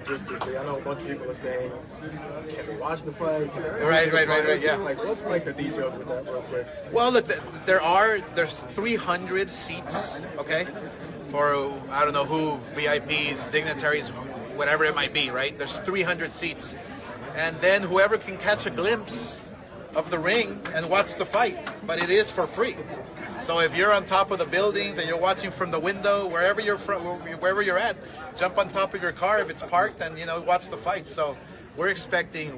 logistically? I know a bunch of people are saying, can they watch the fight? Right. Yeah. Like, what's like the details with that, real quick? Well, look, there's 300 seats. Okay, for I don't know who, VIPs, dignitaries, whatever it might be. Right? There's 300 seats, and then whoever can catch a glimpse of the ring and watch the fight. But it is for free. So if you're on top of the buildings and you're watching from the window, wherever you're at, jump on top of your car if it's parked, and watch the fight. So we're expecting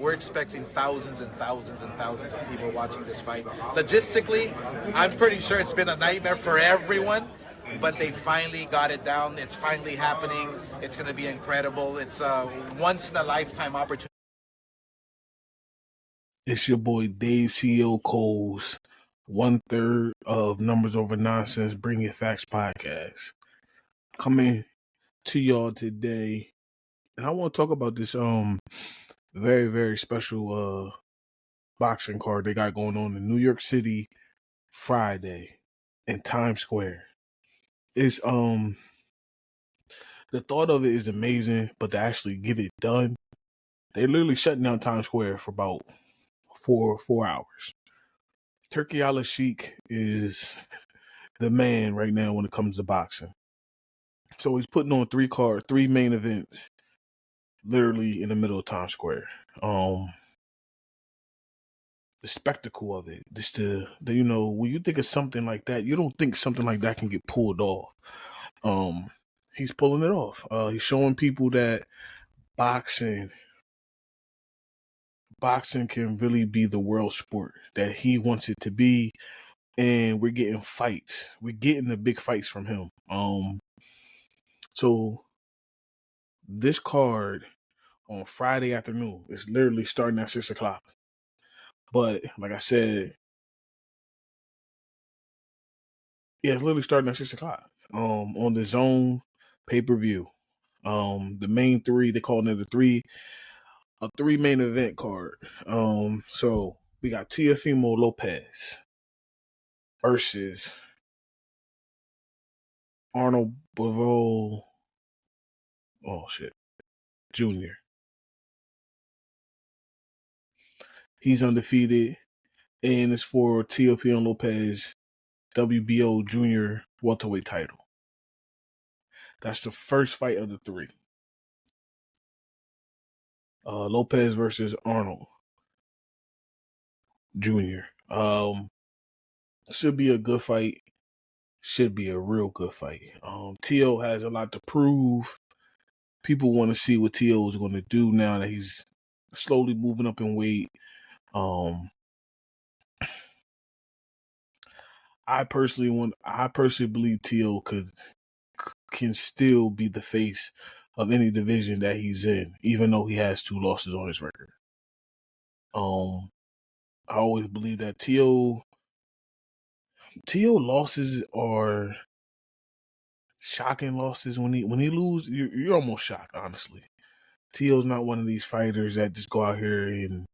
thousands and thousands and thousands of people watching this fight. Logistically, I'm pretty sure it's been a nightmare for everyone, but they finally got it down. It's finally happening. It's going to be incredible. It's a once in a lifetime opportunity. It's your boy Dave CEO Coles, 1/3 of Numbers Over Nonsense, Bring It Facts podcast. Coming to y'all today, and I want to talk about this very, very special boxing card they got going on in New York City Friday in Times Square. It's the thought of it is amazing, but to actually get it done, they're literally shutting down Times Square for about four hours. Turkey Al Sheik is the man right now when it comes to boxing. So he's putting on three main events, literally in the middle of Times Square. The spectacle of it, just when you think of something like that, you don't think something like that can get pulled off. He's pulling it off. He's showing people that boxing can really be the world sport that he wants it to be, and we're getting fights. We're getting the big fights from him. So this card on Friday afternoon is literally starting at 6:00. But like I said, it's literally starting at 6:00. On the Zone pay-per-view. The main three, they call it a three main event card. So we got Tiafimo Lopez versus Arnold Bivol. Oh shit, Jr. He's undefeated, and it's for Tiafimo Lopez WBO Junior welterweight title. That's the first fight of the three. Lopez versus Arnold Jr. Should be a good fight. Should be a real good fight. Tio has a lot to prove. People want to see what Tio is going to do now that he's slowly moving up in weight. I personally believe Tio can still be the face of any division that he's in, even though he has 2 losses on his record. I always believe that Tio losses are shocking losses. When he loses, you're almost shocked, honestly. Tio's not one of these fighters that just go out here and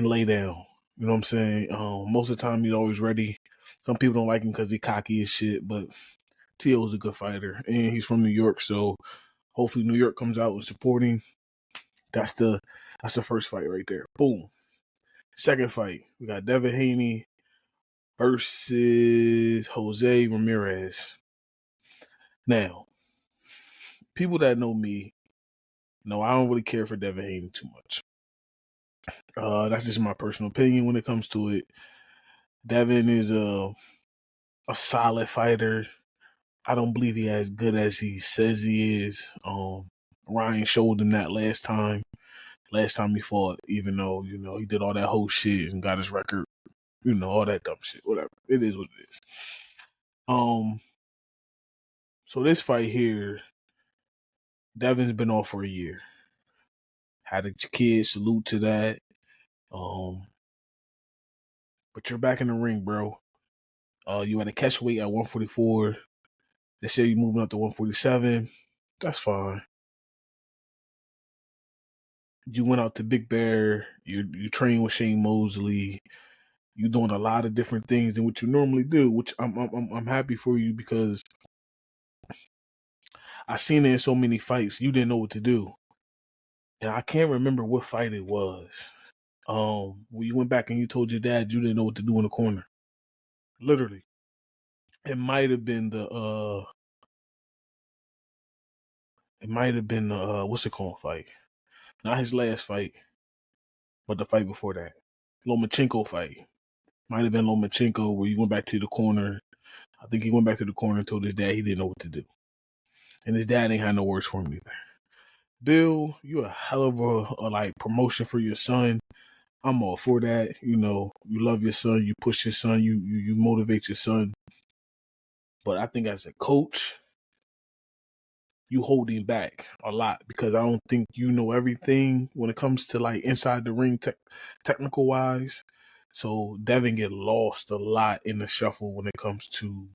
lay down. You know what I'm saying? Most of the time he's always ready. Some people don't like him because he's cocky as shit, but Tio's a good fighter, and he's from New York, so hopefully New York comes out and supporting. That's the first fight right there. Boom. Second fight, we got Devin Haney versus Jose Ramirez. Now, people that know me know I don't really care for Devin Haney too much. That's just my personal opinion when it comes to it. Devin is a solid fighter. I don't believe he as good as he says he is. Ryan showed him that last time he fought, even though, he did all that whole shit and got his record, all that dumb shit, whatever. It is what it is. So this fight here, Devin's been off for a year. Had a kid, salute to that. But you're back in the ring, bro. You had a catch weight at 144. They say you're moving up to 147. That's fine. You went out to Big Bear. You train with Shane Mosley. You're doing a lot of different things than what you normally do, which I'm happy for you, because I seen it in so many fights. You didn't know what to do, and I can't remember what fight it was. When you went back and you told your dad you didn't know what to do in the corner. Literally, it might have been the what's it called fight? Not his last fight, but the fight before that, Lomachenko fight. Might have been Lomachenko where you went back to the corner. I think he went back to the corner and told his dad he didn't know what to do, and his dad ain't had no words for him either. Bill, you a hell of a like promotion for your son. I'm all for that. You know, you love your son, you push your son, you motivate your son. But I think as a coach, you hold him back a lot because I don't think you know everything when it comes to like inside the ring technical wise. So Devin get lost a lot in the shuffle when it comes to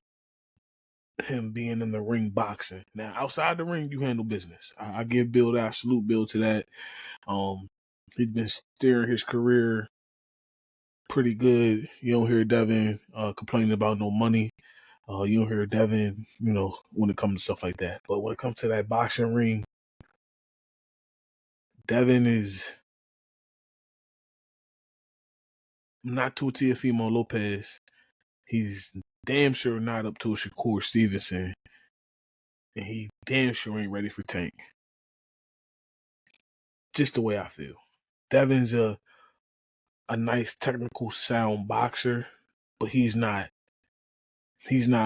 him being in the ring boxing. Now outside the ring, you handle business. I give Bill that. I salute Bill to that. He's been steering his career pretty good. You don't hear Devin complaining about no money. You don't hear Devin, when it comes to stuff like that. But when it comes to that boxing ring, Devin is not to a Tiafimo Lopez. He's damn sure not up to a Shakur Stevenson. And he damn sure ain't ready for Tank. Just the way I feel. Devin's a nice technical sound boxer, but he's not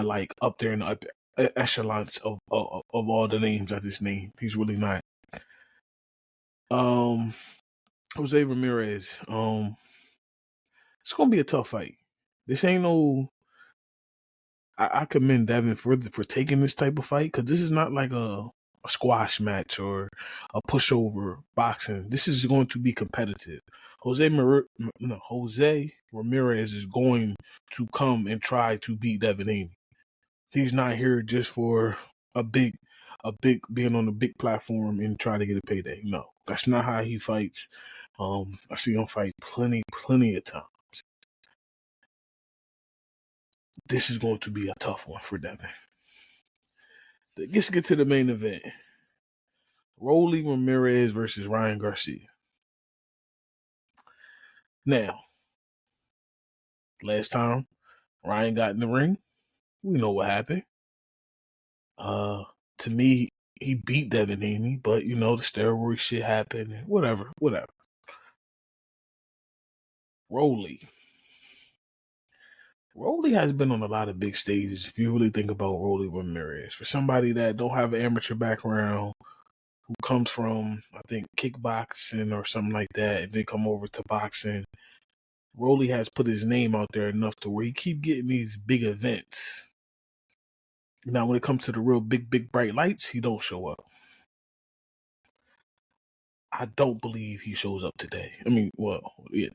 like up there in the upper echelons of all the names I just named. He's really not. Jose Ramirez. It's gonna be a tough fight. This ain't no. I commend Devin for taking this type of fight because this is not like a squash match or a pushover boxing. This is going to be competitive. Jose Ramirez is going to come and try to beat Devin Haney. He's not here just for a big being on a big platform and try to get a payday. No, that's not how he fights. I see him fight plenty of times. This is going to be a tough one for Devin. Let's get to the main event. Rolly Ramirez versus Ryan Garcia. Now, last time Ryan got in the ring, we know what happened. To me, he beat Devin Haney, but the steroid shit happened and whatever. Rolly has been on a lot of big stages. If you really think about Rolly Ramirez, for somebody that don't have an amateur background, who comes from, I think, kickboxing or something like that, and then come over to boxing, Rolly has put his name out there enough to where he keep getting these big events. Now, when it comes to the real big bright lights, he don't show up. I don't believe he shows up today.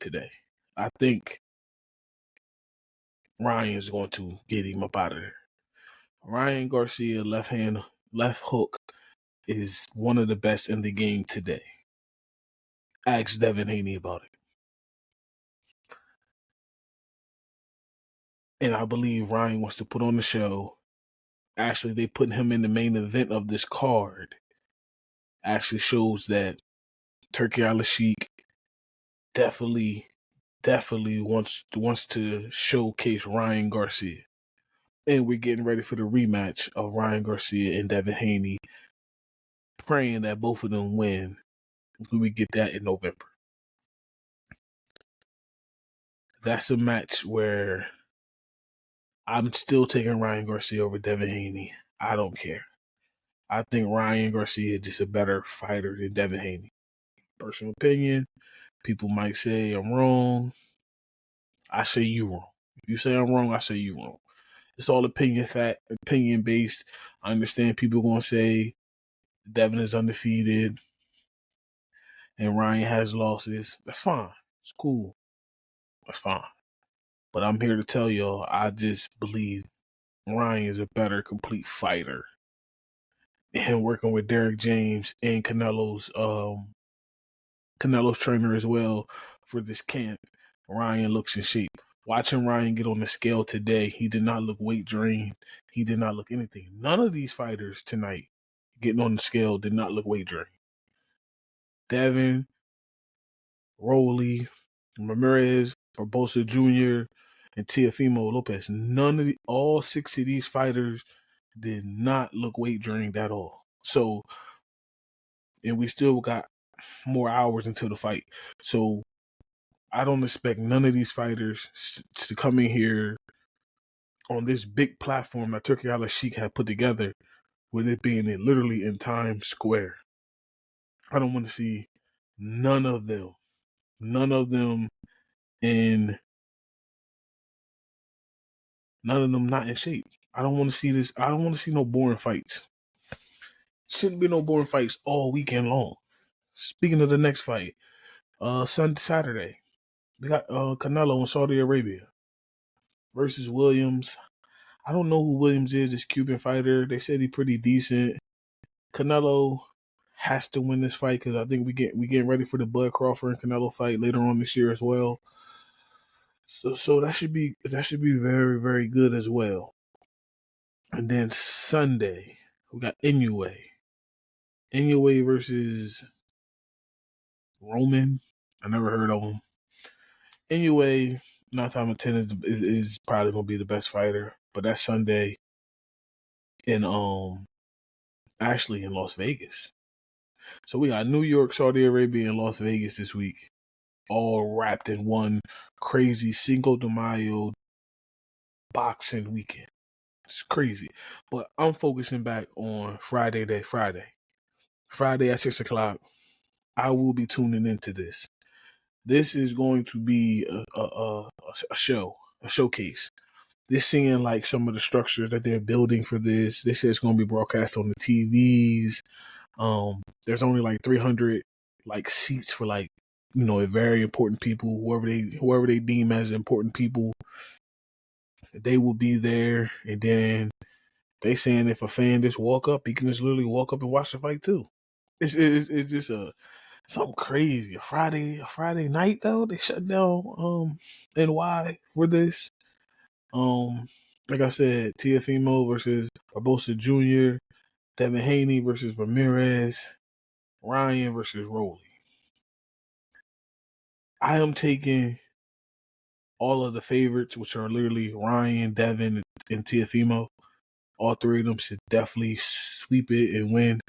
Today. I think Ryan is going to get him up out of there. Ryan Garcia, left hook, is one of the best in the game today. Ask Devin Haney about it. And I believe Ryan wants to put on the show. Actually, they put him in the main event of this card. Actually shows that Turkey Al-Sheikh definitely wants to showcase Ryan Garcia. And we're getting ready for the rematch of Ryan Garcia and Devin Haney, praying that both of them win. We get that in November. That's a match where I'm still taking Ryan Garcia over Devin Haney. I don't care. I think Ryan Garcia is just a better fighter than Devin Haney. Personal opinion. People might say I'm wrong. I say you wrong. If you say I'm wrong, I say you wrong. It's all opinion based. I understand people going to say Devin is undefeated and Ryan has losses. That's fine. It's cool. That's fine. But I'm here to tell y'all, I just believe Ryan is a better complete fighter. And working with Derek James and Canelo's trainer as well for this camp, Ryan looks in shape. Watching Ryan get on the scale today, he did not look weight drained. He did not look anything. None of these fighters tonight getting on the scale did not look weight drained. Devin, Rolly, Ramirez, Barbosa Jr., and Tiafimo Lopez. All 6 of these fighters did not look weight drained at all. So, and we still got more hours until the fight. So, I don't expect none of these fighters to come in here on this big platform that Turkey Al Sheikh had put together, with it being literally in Times Square. I don't want to see none of them in none of them not in shape. I don't want to see this. I don't want to see no boring fights. Shouldn't be no boring fights all weekend long. Speaking of the next fight, Saturday, we got Canelo in Saudi Arabia versus Williams. I don't know who Williams is, this Cuban fighter. They said he's pretty decent. Canelo has to win this fight because I think we getting ready for the Bud Crawford and Canelo fight later on this year as well. So that should be very, very good as well. And then Sunday, we got Inoue. Inoue versus Roman. I never heard of him. Inoue, 9 times out of 10 is probably gonna be the best fighter. But that's Sunday in actually in Las Vegas. So we got New York, Saudi Arabia, and Las Vegas this week, all wrapped in one crazy Cinco de Mayo boxing weekend. It's crazy. But I'm focusing back on Friday at 6 o'clock. I will be tuning into this. This is going to be a showcase. They're seeing like some of the structures that they're building for this. They say it's going to be broadcast on the TVs. There's only like 300 like seats for like, very important people, whoever they deem as important people. They will be there, and then they saying if a fan just walk up, he can just literally walk up and watch the fight too. It's just something crazy. A Friday night though, they shut down NY for this. Like I said, Tiafimo versus Barbosa Jr., Devin Haney versus Ramirez, Ryan versus Rolly. I am taking all of the favorites, which are literally Ryan, Devin, and Tiafimo. All 3 of them should definitely sweep it and win.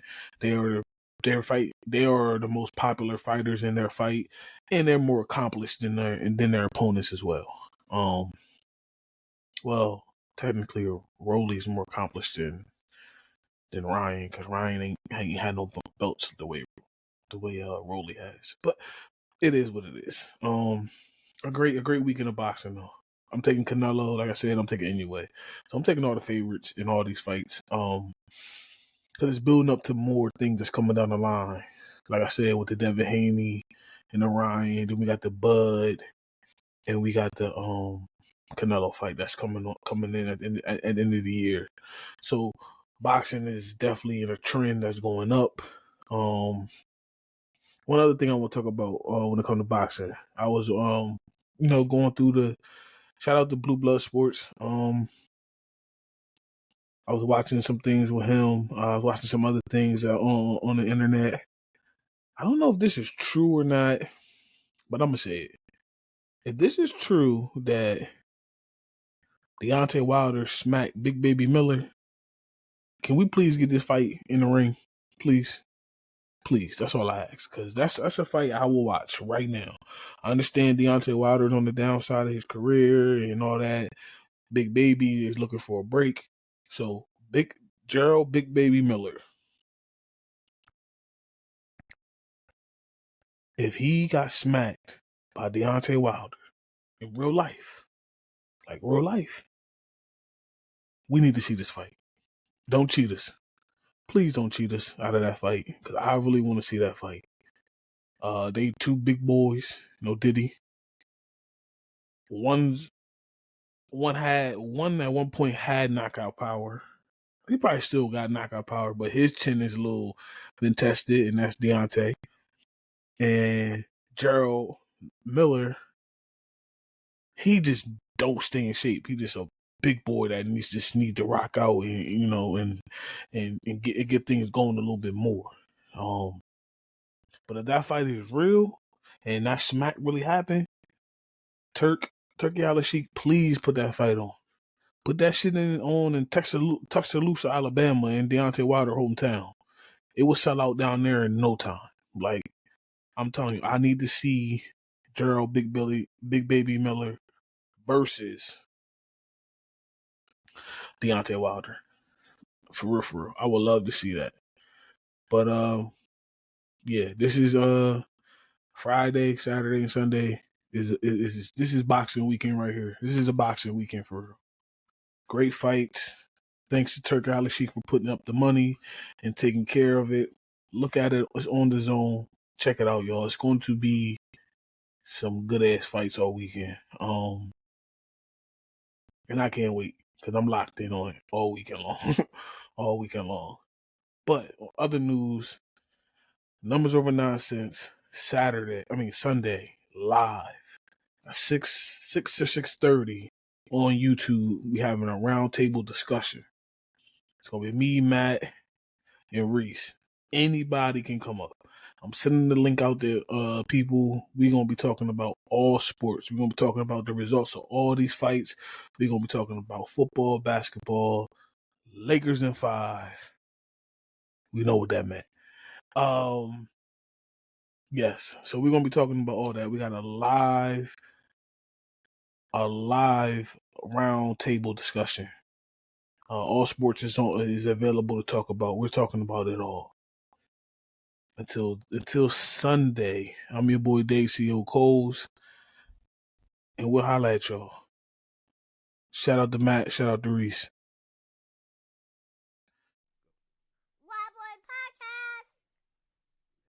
They are the most popular fighters in their fight, and they're more accomplished than their opponents as well. Well, technically, Rolly's more accomplished than Ryan, because Ryan ain't had no belts the way Rolly has. But it is what it is. A great weekend of boxing though. I'm taking Canelo, like I said, I'm taking Inoue. So I'm taking all the favorites in all these fights. Because it's building up to more things that's coming down the line. Like I said, with the Devin Haney and the Ryan, then we got the Bud, and we got the Canelo fight that's coming in at the end of the year. So boxing is definitely in a trend that's going up. One other thing I want to talk about when it comes to boxing, I was going through the shout out to Blue Blood Sports. I was watching some things with him. I was watching some other things on the internet. I don't know if this is true or not, but I'm gonna say it. If this is true that Deontay Wilder smacked Big Baby Miller, can we please get this fight in the ring, please? Please, that's all I ask, because that's a fight I will watch right now. I understand Deontay Wilder's on the downside of his career and all that. Big Baby is looking for a break. So, Big Baby Miller, if he got smacked by Deontay Wilder in real life, we need to see this fight. Don't cheat us. Please don't cheat us out of that fight, because I really want to see that fight. They 2 big boys, no Diddy. One at one point had knockout power. He probably still got knockout power, but his chin is a little been tested, and that's Deontay. And Gerald Miller, he just don't stay in shape. He just a big boy that just need to rock out and get things going a little bit more. But if that fight is real and that smack really happened, Turkey Al-Sheikh, please put that fight on. Put that shit on in Tuscaloosa, Alabama, in Deontay Wilder hometown. It will sell out down there in no time. Like, I'm telling you, I need to see Gerald Big Baby Miller versus Deontay Wilder. For real. I would love to see that. But yeah, this is Friday, Saturday, and Sunday. This is boxing weekend right here. This is a boxing weekend for real. Great fights. Thanks to Turkey Al-Sheikh for putting up the money and taking care of it. Look at it. It's on the zone. Check it out, y'all. It's going to be some good ass fights all weekend. And I can't wait because I'm locked in on it all weekend long. All weekend long. But other news, Numbers Over Nonsense, Sunday, live. 6 or 6:30 on YouTube. We having a roundtable discussion. It's gonna be me, Matt, and Reese. Anybody can come up. I'm sending the link out there, people. We're gonna be talking about all sports. We're gonna be talking about the results of all these fights. We're gonna be talking about football, basketball, Lakers in 5. We know what that meant. Yes. So we're gonna be talking about all that. We got a live round table discussion. All sports is available to talk about. We're talking about it all. Until Sunday. I'm your boy Dave C.O. Coles. And we'll holla at y'all. Shout out to Matt. Shout out to Reese.